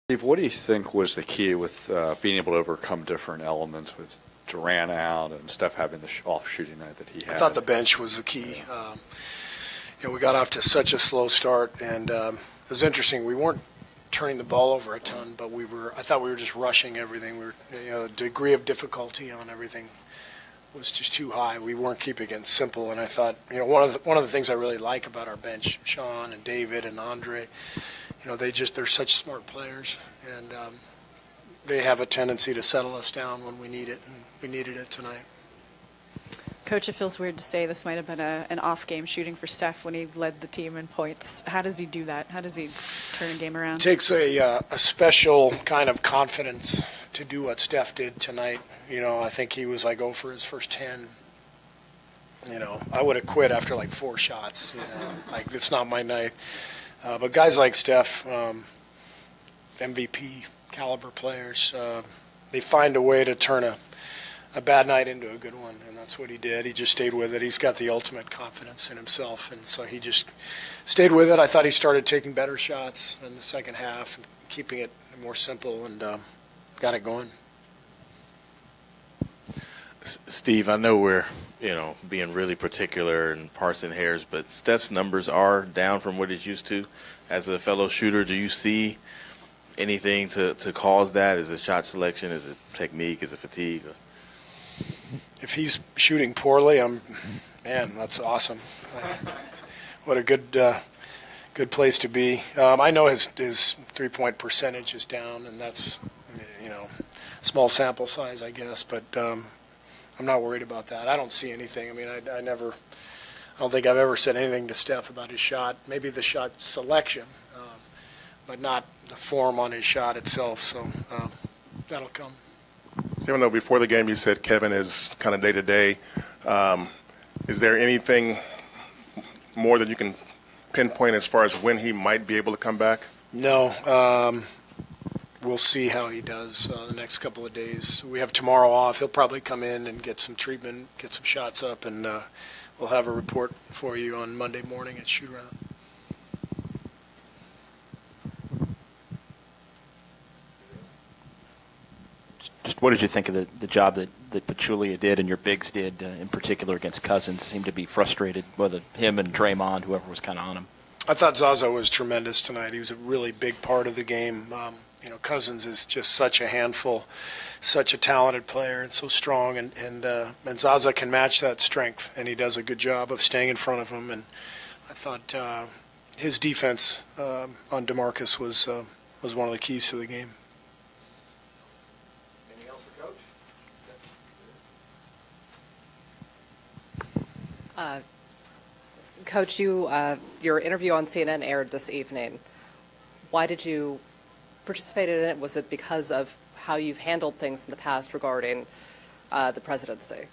Steve, what do you think was the key with being able to overcome different elements with Durant out and Steph having the off shooting night that he had? I thought the bench was the key. We got off to such a slow start, and it was interesting. We weren't turning the ball over a ton, but I thought we were just rushing everything. The degree of difficulty on everything was just too high. We weren't keeping it simple, and I thought, one of the things I really like about our bench, Sean and David and Andre, they're such smart players, and they have a tendency to settle us down when we need it, and we needed it tonight. Coach, it feels weird to say this might have been an off-game shooting for Steph when he led the team in points. How does he do that? How does he turn a game around? It takes a special kind of confidence to do what Steph did tonight. I think he was like 0 for his first 10. I would have quit after like 4 shots. Like, it's not my night. But guys like Steph, MVP caliber players, they find a way to turn a bad night into a good one, and that's what he did. He just stayed with it. He's got the ultimate confidence in himself, and so he just stayed with it. I thought he started taking better shots in the second half and keeping it more simple, and got it going. Steve, I know we're being really particular and parsing hairs, but Steph's numbers are down from what he's used to. As a fellow shooter, do you see anything to cause that? Is it shot selection? Is it technique? Is it fatigue? If he's shooting poorly, man, that's awesome. What a good place to be. I know his 3-point percentage is down, and that's small sample size, I guess, but I'm not worried about that. I don't see anything. I mean, I don't think I've ever said anything to Steph about his shot. Maybe the shot selection, but not the form on his shot itself. So that'll come. Even though before the game you said Kevin is kind of day-to-day, is there anything more that you can pinpoint as far as when he might be able to come back? No. We'll see how he does the next couple of days. We have tomorrow off. He'll probably come in and get some treatment, get some shots up, and we'll have a report for you on Monday morning at shoot-around. Just what did you think of the job that Pachulia did and your bigs did, in particular against Cousins? Seemed to be frustrated, whether him and Draymond, whoever was kind of on him. I thought Zaza was tremendous tonight. He was a really big part of the game. Cousins is just such a handful, such a talented player and so strong, and Zaza can match that strength, and he does a good job of staying in front of him. And I thought his defense on DeMarcus was one of the keys to the game. Anything else for Coach? Coach, your interview on CNN aired this evening. Why did you participate in it? Was it because of how you've handled things in the past regarding the presidency?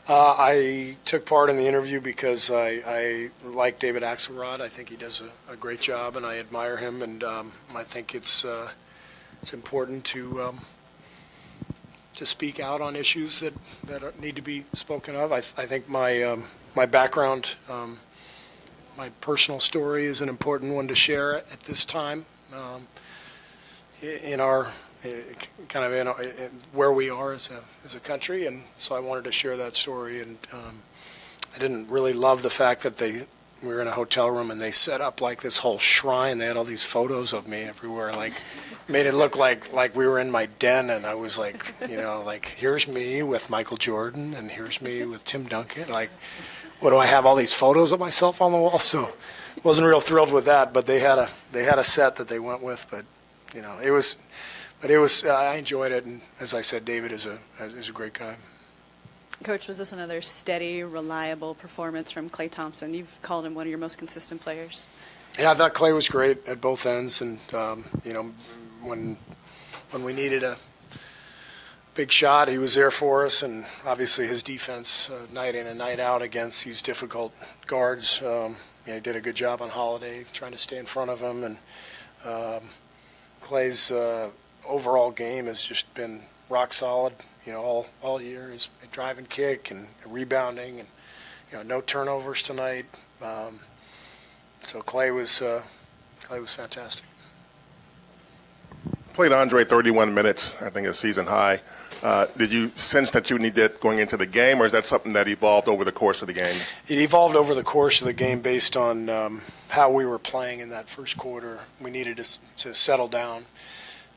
I took part in the interview because I like David Axelrod. I think he does a great job, and I admire him. And I think it's important to speak out on issues that need to be spoken of. I think my background, my personal story, is an important one to share at this time. In our where we are as a country, and so I wanted to share that story. And I didn't really love the fact that we were in a hotel room and they set up like this whole shrine. They had all these photos of me everywhere, like made it look like we were in my den, and I was like, like, here's me with Michael Jordan and here's me with Tim Duncan. Like, what do I have, all these photos of myself on the wall? So wasn't real thrilled with that, but they had a set that they went with. But I enjoyed it, and as I said, David is a great guy. Coach, was this another steady, reliable performance from Klay Thompson? You've called him one of your most consistent players. Yeah, I thought Klay was great at both ends, and when we needed a big shot, he was there for us, and obviously his defense, night in and night out against these difficult guards. He did a good job on Holiday, trying to stay in front of him, and Klay's overall game has just been rock solid, all year. His drive and kick and rebounding, and no turnovers tonight. So Klay was fantastic. Played Andre 31 minutes, I think a season high. Did you sense that you needed that going into the game, or is that something that evolved over the course of the game? It evolved over the course of the game based on how we were playing in that first quarter. We needed to settle down,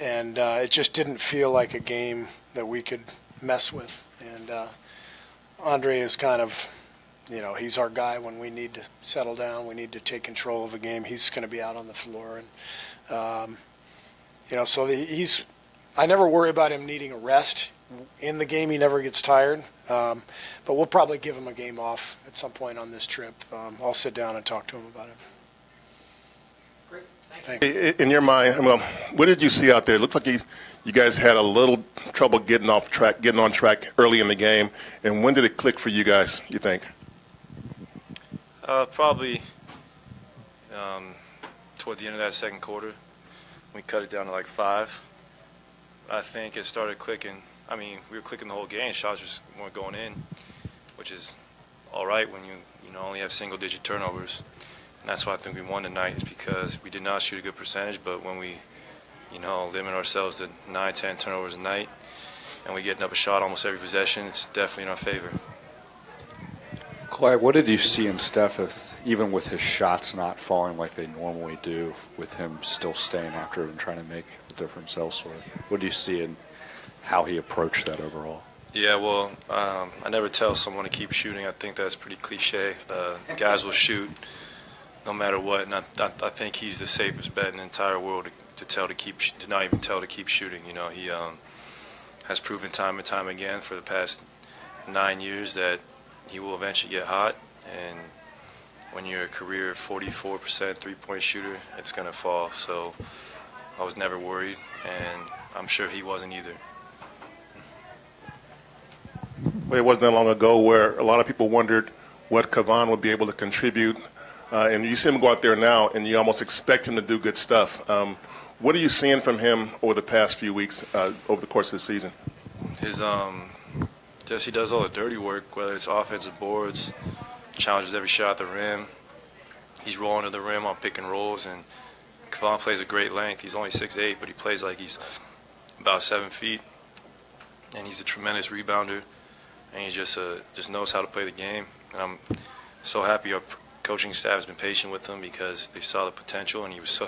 and it just didn't feel like a game that we could mess with. And Andre is kind of, he's our guy when we need to settle down. We need to take control of a game. He's going to be out on the floor, and so he's. I never worry about him needing a rest. In the game, he never gets tired. But we'll probably give him a game off at some point on this trip. I'll sit down and talk to him about it. Great. Thank you. In your mind, well, what did you see out there? It looked like you guys had a little trouble getting on track early in the game. And when did it click for you guys, you think? Probably toward the end of that second quarter. We cut it down to like 5. I think it started clicking. I mean, we were clicking the whole game. Shots just weren't going in, which is all right when you only have single-digit turnovers. And that's why I think we won tonight, is because we did not shoot a good percentage. But when we, limit ourselves to 9, 10 turnovers a night, and we getting up a shot almost every possession, it's definitely in our favor. Clay, what did you see in Steph, even with his shots not falling like they normally do, with him still staying after it and trying to make the difference elsewhere? What do you see in how he approached that overall? Yeah, well, I never tell someone to keep shooting. I think that's pretty cliche. Guys will shoot no matter what, and I think he's the safest bet in the entire world to not even tell to keep shooting. He has proven time and time again for the past 9 years that he will eventually get hot, and when you're a career 44% three-point shooter, it's going to fall. So I was never worried, and I'm sure he wasn't either. Well, it wasn't that long ago where a lot of people wondered what Kevon would be able to contribute, and you see him go out there now, and you almost expect him to do good stuff. What are you seeing from him over the past few weeks, over the course of the season? He does all the dirty work, whether it's offensive boards, challenges every shot at the rim. He's rolling to the rim on pick and rolls, and Kevon plays a great length. He's only 6'8", but he plays like he's about 7 feet, and he's a tremendous rebounder, and he just knows how to play the game. And I'm so happy our coaching staff has been patient with him, because they saw the potential, and he was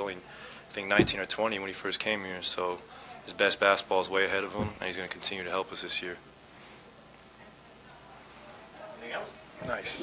only, I think, 19 or 20 when he first came here. So his best basketball is way ahead of him, and he's going to continue to help us this year. Anything else? Nice.